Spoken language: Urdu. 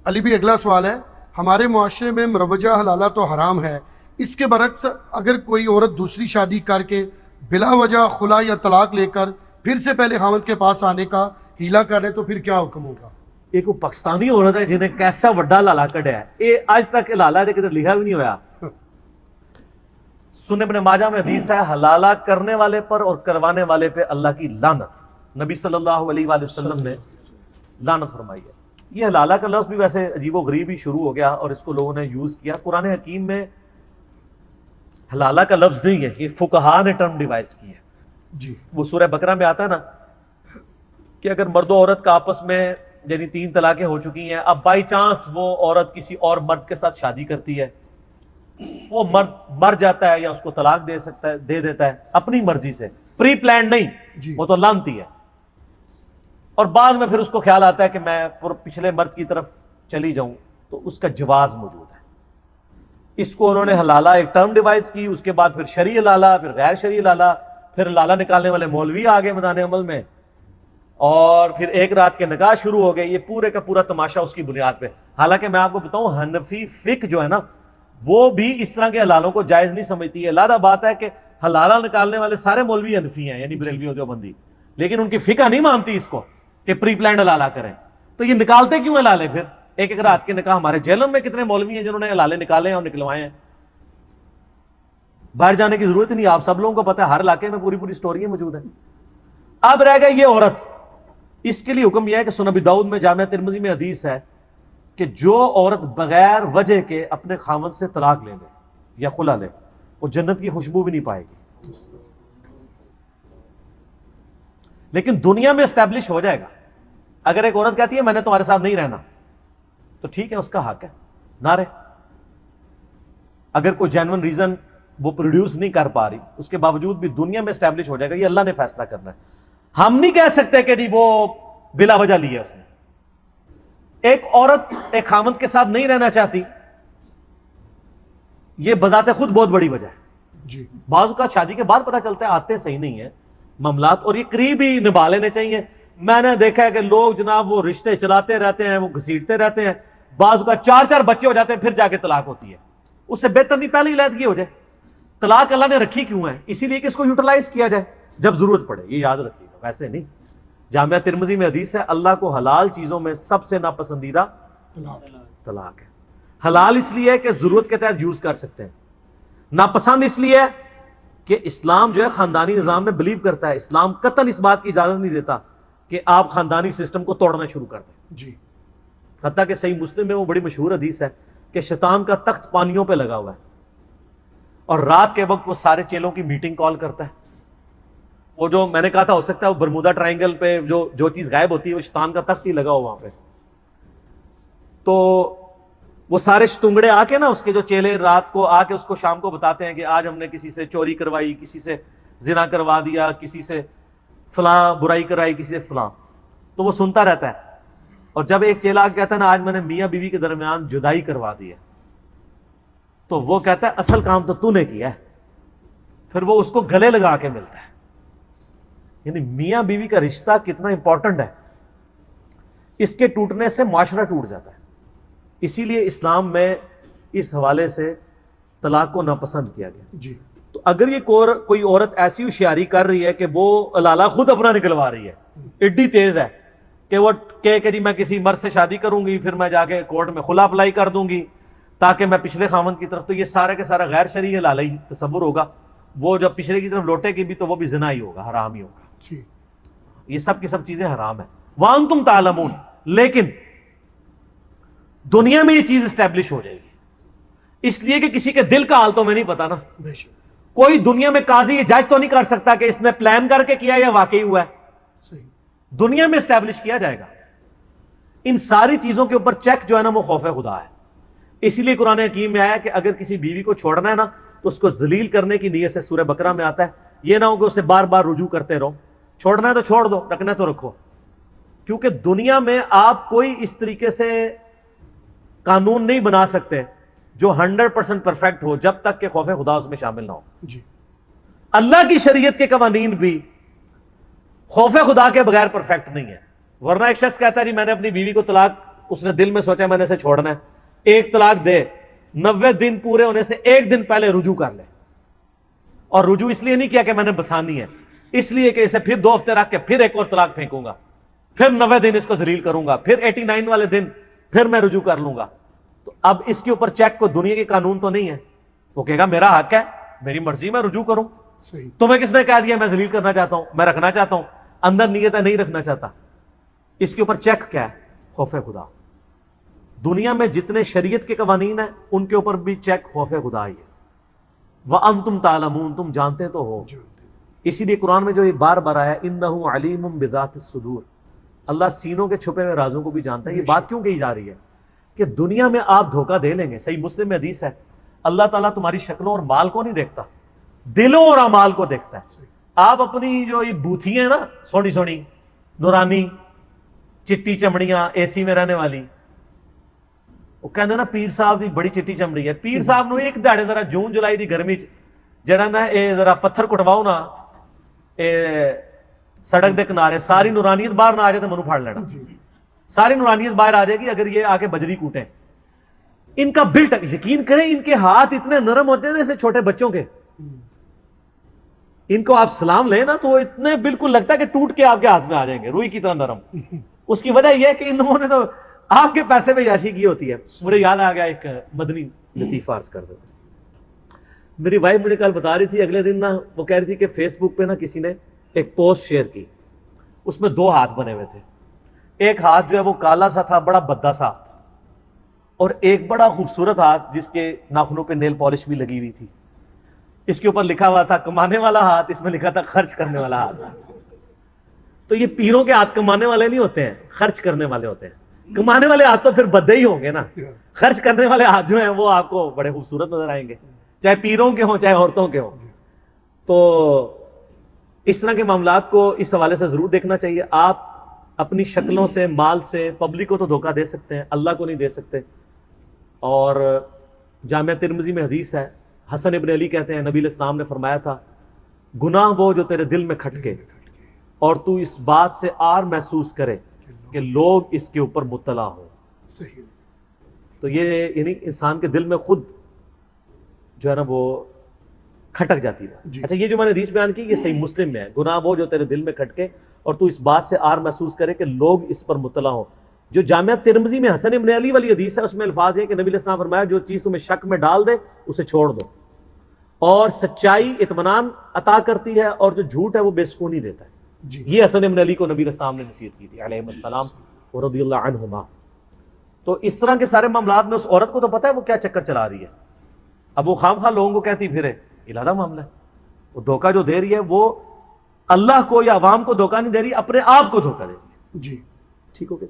علی بھی اگلا سوال ہے، ہمارے معاشرے میں مروجہ حلالہ تو حرام ہے، اس کے برعکس اگر کوئی عورت دوسری شادی کر کے بلا وجہ خلا یا طلاق لے کر پھر سے پہلے خاوند کے پاس آنے کا ہیلا کرے تو پھر کیا حکم ہوگا؟ ایک وہ پاکستانی عورت ہے جنہیں کیسا وڈا لالا کڈیا ہے، یہ آج تک لالا ہے کدھر لکھا بھی نہیں ہوا۔ سنن ابن ماجہ میں حدیث ہے، حلالہ کرنے والے پر اور کروانے والے پہ اللہ کی لعنت، نبی صلی اللہ علیہ وآلہ وسلم نے لعنت فرمائی ہے۔ یہ حلالہ کا لفظ بھی ویسے عجیب و غریب ہی شروع ہو گیا اور اس کو لوگوں نے یوز کیا۔ قرآن حکیم میں حلالہ کا لفظ نہیں ہے، یہ فقہا نے ٹرم ڈیوائز کی ہے۔ جی وہ سورہ بقرہ میں آتا ہے نا کہ اگر مرد و عورت کا آپس میں یعنی 3 طلاقیں ہو چکی ہیں، اب بائی چانس وہ عورت کسی اور مرد کے ساتھ شادی کرتی ہے، وہ مرد مر جاتا ہے یا اس کو طلاق دے دیتا ہے اپنی مرضی سے، پری پلانڈ نہیں، جی وہ تو لعنتی ہے، اور بعد میں پھر اس کو خیال آتا ہے کہ میں پچھلے مرد کی طرف چلی جاؤں، تو اس کا جواز موجود ہے۔ اس کو انہوں نے حلالہ ایک ٹرم ڈیوائز کی، اس کے بعد پھر شرعی حلالہ، پھر غیر شرعی حلالہ، پھر حلالہ نکالنے والے مولوی آگے میدان عمل میں، اور پھر ایک رات کے نکاح شروع ہو گئے۔ یہ پورے کا پورا تماشا اس کی بنیاد پہ۔ حالانکہ میں آپ کو بتاؤں، حنفی فقہ جو ہے نا وہ بھی اس طرح کے حلالوں کو جائز نہیں سمجھتی ہے۔ علیحدہ بات ہے کہ حلالہ نکالنے والے سارے مولوی حنفی ہیں، یعنی بریلوی اور دیوبندی، لیکن ان کی فقہ نہیں مانتی اس کو کہ پری پلانڈ حلالہ کریں۔ تو یہ نکالتے کیوں حلالے؟ پھر ایک ایک رات کے نکاح، ہمارے جیلوں میں کتنے مولوی ہیں جنہوں نے حلالے نکالے ہیں اور نکلوائے ہیں۔ باہر جانے کی ضرورت نہیں، آپ سب لوگوں کو پتہ ہے، ہر علاقے میں پوری سٹوریاں موجود ہیں۔ اب رہ گیا یہ عورت، اس کے لیے حکم یہ ہے کہ سنن ابی داؤد میں، جامعہ ترمذی میں حدیث ہے کہ جو عورت بغیر وجہ کے اپنے خاوند سے طلاق لے لے یا خلا لے، وہ جنت کی خوشبو بھی نہیں پائے گی۔ لیکن دنیا میں اسٹیبلش ہو جائے گا۔ اگر ایک عورت کہتی ہے میں نے تمہارے ساتھ نہیں رہنا، تو ٹھیک ہے، اس کا حق ہے نہ رہے۔ اگر کوئی جینون ریزن وہ پروڈیوس نہیں کر پا رہی، اس کے باوجود بھی دنیا میں اسٹیبلش ہو جائے گا۔ یہ اللہ نے فیصلہ کرنا ہے، ہم نہیں کہہ سکتے کہ نہیں وہ بلا وجہ لی ہے اس نے۔ ایک عورت ایک خاوند کے ساتھ نہیں رہنا چاہتی، یہ بذات خود بہت بڑی وجہ ہے۔ جی بعض اوقات شادی کے بعد پتہ چلتا ہے آتے صحیح نہیں ہے معاملات، اور یہ قریب ہی نبھا لینے چاہیے۔ میں نے دیکھا ہے کہ لوگ جناب وہ رشتے چلاتے رہتے ہیں، وہ گھسیٹتے رہتے ہیں، بعض اوقات 4 بچے ہو جاتے ہیں، پھر جا کے طلاق ہوتی ہے۔ اس سے بہتر نہیں پہلے علیحدگی ہو جائے۔ طلاق اللہ نے رکھی کیوں ہے؟ اسی لیے کہ اس کو یوٹیلائز کیا جائے جب ضرورت پڑے، یہ یاد رکھیے گا، ویسے نہیں۔ جامعہ ترمذی میں حدیث ہے، اللہ کو حلال چیزوں میں سب سے ناپسندیدہ طلاق ہے۔ حلال اس لیے ہے کہ ضرورت کے تحت یوز کر سکتے ہیں، ناپسند اس لیے ہے کہ اسلام جو ہے خاندانی نظام میں بلیو کرتا ہے۔ اسلام قطعاً اس بات کی اجازت نہیں دیتا کہ آپ خاندانی سسٹم کو توڑنا شروع کر دیں۔ جی حتیٰ کہ صحیح مسلم میں وہ بڑی مشہور حدیث ہے کہ شیطان کا تخت پانیوں پہ لگا ہوا ہے، اور رات کے وقت وہ سارے چیلوں کی میٹنگ کال کرتا ہے۔ وہ جو میں نے کہا تھا ہو سکتا ہے وہ برمودا ٹرائنگل پہ جو چیز غائب ہوتی ہے وہ شیطان کا تخت ہی لگا ہو وہاں پہ۔ تو وہ سارے شتنگڑے آ کے نا، اس کے جو چیلے رات کو آ کے اس کو شام کو بتاتے ہیں کہ آج ہم نے کسی سے چوری کروائی، کسی سے زنا کروا دیا، کسی سے فلاں برائی کرائی، کسی سے فلاں۔ تو وہ سنتا رہتا ہے، اور جب ایک چیلا آ کے کہتا ہے نا آج میں نے میاں بیوی کے درمیان جدائی کروا دی ہے، تو وہ کہتا ہے اصل کام تو نے کیا ہے۔ پھر وہ اس کو گلے لگا کے ملتا ہے۔ یعنی میاں بیوی کا رشتہ کتنا امپورٹنٹ ہے، اس کے ٹوٹنے سے معاشرہ ٹوٹ جاتا ہے۔ اسی لیے اسلام میں اس حوالے سے طلاق کو ناپسند کیا گیا۔ جی تو اگر یہ کوئی عورت ایسی ہوشیاری کر رہی ہے کہ وہ حلالہ خود اپنا نکلوا رہی ہے، ایڈی تیز ہے کہ وہ کہ جی میں کسی مرد سے شادی کروں گی، پھر میں جا کے کورٹ میں خلا اپلائی کر دوں گی تاکہ میں پچھلے خاوند کی طرف، تو یہ سارا کا سارا غیر شرعی حلالہ ہی تصور ہوگا۔ وہ جب پچھلے کی طرف لوٹے گی بھی تو وہ بھی زنا ہی ہوگا، حرام ہی ہوگا۔ جی یہ سب کی سب چیزیں حرام ہیں، وَأَنْتُمْ تَعْلَمُونَ۔ لیکن دنیا میں یہ چیز اسٹیبلش ہو جائے گی، اس لیے کہ کسی کے دل کا حال تو میں نہیں پتا نا۔ بے شک کوئی دنیا میں قاضی یہ جج تو نہیں کر سکتا کہ اس نے پلان کر کے کیا یا واقعی ہوا ہے۔ صحیح دنیا میں اسٹیبلش کیا جائے گا۔ ان ساری چیزوں کے اوپر چیک جو ہے نا وہ خوف خدا ہے۔ اسی لیے قرآن حکیم میں آیا کہ اگر کسی بیوی کو چھوڑنا ہے نا تو اس کو ذلیل کرنے کی نیت سے، سورہ بقرہ میں آتا ہے، یہ نہ ہو کہ اسے بار بار رجوع کرتے رہو۔ چھوڑنا ہے تو چھوڑ دو، رکھنا ہے تو رکھو، کیونکہ دنیا میں آپ کوئی اس طریقے سے قانون نہیں بنا سکتے جو 100% پرفیکٹ ہو جب تک کہ خوف خدا اس میں شامل نہ ہو۔ جی اللہ کی شریعت کے قوانین بھی خوف خدا کے بغیر پرفیکٹ نہیں ہے، ورنہ ایک شخص کہتا ہے جی میں نے اپنی بیوی کو طلاق اس نے دل میں سوچا میں نے اسے چھوڑنا ہے, ایک طلاق دے, 90 دن پورے ہونے سے ایک دن پہلے رجوع کر لے. اور رجوع اس لیے نہیں کیا کہ میں نے بسانی ہے, اس لیے کہ اسے پھر 2 ہفتے رکھ کے پھر ایک اور طلاق پھینکوں گا, پھر 90 دن اس کو ذلیل کروں گا, پھر 89 والے دن پھر میں رجوع کر لوں گا. تو اب اس کے اوپر چیک کو دنیا کے قانون تو نہیں ہے, وہ کہے گا میرا حق ہے, میری مرضی میں رجوع کروں. صحیح. تمہیں کس نے کہہ دیا میں ذلیل کرنا چاہتا ہوں, میں رکھنا چاہتا ہوں, اندر نیت ہے نہیں رکھنا چاہتا. اس کے اوپر چیک کیا ہے؟ خوف خدا. دنیا میں جتنے شریعت کے قوانین ہیں ان کے اوپر بھی چیک خوف خدا ہی ہے. وَأَنْتُمْ تَعْلَمُونَ, تم جانتے تو ہو. اسی لیے قرآن میں جو یہ بار بار آیا اِنَّهُ عَلِيمٌ بِذَاتِ الصُّدُورِ, اللہ سینوں کے چھپے ہوئے رازوں کو بھی جانتا ہے. یہ بات کیوں کہی جا رہی ہے کہ دنیا میں آپ دھوکہ دے لیں گے. صحیح مسلم میں حدیث ہے, اللہ تعالیٰ تمہاری شکلوں اور مال کو نہیں دیکھتا, دلوں اور اعمال کو دیکھتا ہے. آپ اپنی جو یہ بوتھی ہیں نا, سونی سونی نورانی چٹی چمڑیاں اے سی میں رہنے والی, وہ کہتے ہیں نا پیر صاحب دی بڑی چٹی چمڑی ہے. پیر صاحب نو ایک دہاڑے ذرا جون جولائی دی گرمی چ جڑا نا اے ذرا پتھر کٹواؤ نا اے سڑک دے کنارے, ساری نورانیت باہر نہ آ جائے تو منو پھاڑ لینا. ساری نورانیت باہر آ جائے گی اگر یہ آ کے بجری کوٹیں. ان کا بلٹ, یقین کریں ان کے ہاتھ اتنے نرم ہوتے ہیں جیسے چھوٹے بچوں کے. ان کو آپ سلام لیں نا تو وہ اتنے بالکل لگتا ہے کہ ٹوٹ کے آپ کے ہاتھ میں آ جائیں گے, روئی کی طرح نرم. اس کی وجہ یہ ہے کہ انہوں نے تو آپ کے پیسے پہ یاشی کی ہوتی ہے. مجھے یاد آ گیا ایک مدنی لطیفہ عرض کر دیتا. میری وائف مجھے کل بتا رہی تھی, اگلے دن نا وہ کہہ رہی تھی کہ فیس بک پہ نا کسی نے ایک پوسٹ شیئر کی, اس میں 2 ہاتھ بنے ہوئے تھے. ایک ہاتھ جو ہے وہ کالا سا تھا, بڑا بھدا سا ہاتھ, اور ایک بڑا خوبصورت ہاتھ جس کے ناخنوں پہ نیل پالش بھی لگی ہوئی تھی. اس کے اوپر لکھا ہوا تھا کمانے والا ہاتھ, اس میں لکھا تھا خرچ کرنے والا ہاتھ. تو یہ پیروں کے ہاتھ کمانے والے نہیں ہوتے ہیں, خرچ کرنے والے ہوتے ہیں. کمانے والے ہاتھ تو پھر بدے ہی ہوں گے نا, خرچ کرنے والے ہاتھ جو ہیں وہ آپ کو بڑے خوبصورت نظر آئیں گے, چاہے پیروں کے ہوں چاہے عورتوں کے ہوں. تو اس طرح کے معاملات کو اس حوالے سے ضرور دیکھنا چاہیے. آپ اپنی شکلوں سے, مال سے پبلک کو تو دھوکہ دے سکتے ہیں, اللہ کو نہیں دے سکتے. اور جامعہ ترمذی میں حدیث ہے, حسن ابن علی کہتے ہیں نبی علیہ السلام نے فرمایا تھا گناہ وہ جو تیرے دل میں کھٹکے اور تو اس بات سے آر محسوس کرے کہ لوگ اس کے اوپر مطلع ہوں. صحیح. تو یہ یعنی انسان کے دل میں خود جو ہے نا وہ کھٹک جاتی ہے. اچھا, یہ جو میں نے حدیث بیان کی یہ صحیح مسلم میں ہے, گناہ وہ جو تیرے دل میں کھٹکے اور تو اس بات سے آر محسوس کرے کہ لوگ اس پر مطلع ہوں. جو جامعہ ترمذی میں حسن ابن علی والی حدیث ہے اس میں الفاظ ہے کہ نبی علیہ السلام فرمایا جو چیز تمہیں شک میں ڈال دے اسے چھوڑ دو, اور سچائی اطمینان عطا کرتی ہے اور جو جھوٹ ہے وہ بے سکونی دیتا ہے. یہ حسن ابن علی کو نبی علیہ السلام نے نصیحت کی تھی علیہ السلام رضی اللہ عنہما. تو اس طرح کے سارے معاملات میں اس عورت کو تو پتہ ہے وہ کیا چکر چلا رہی ہے. اب وہ خام خواہ لوگوں کو کہتی پھرے, علیحدہ معاملہ ہے. وہ دھوکہ جو دے رہی ہے وہ اللہ کو یا عوام کو دھوکہ نہیں دے رہی, اپنے آپ کو دھوکہ دے رہی ہے. جی ٹھیک ہو گیا.